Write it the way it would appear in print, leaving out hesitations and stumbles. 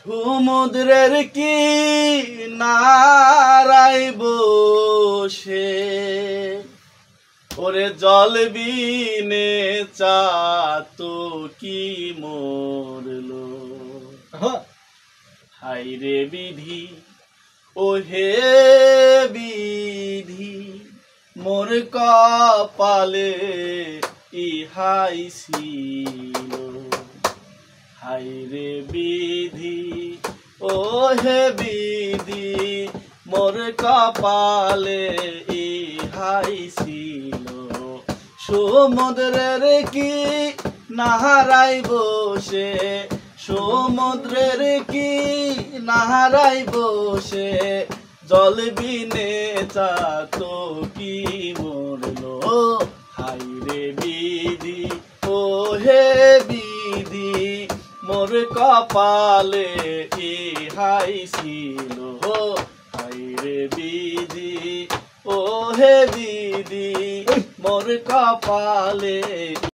সমুদ্রের কি নারায় বসে ওরে জল বিনে চাতো কি মরলো হায়রে বিধি ও হে বিধি মোর কপালে ইহাই ছিল হায়রে বিধি ও হে বিধি মোর কপালে ইহাই ছিল সমুদ্রের কি নাহারাই বসে সমুদ্রের কি নাহারাই বসে জল বিনে চাতো কি মরলো হায়রে বিধি ও হে বিধি মোর কপালে ইহাই ছিল হায়রে বিধি ও হে বিধি মোর কপালে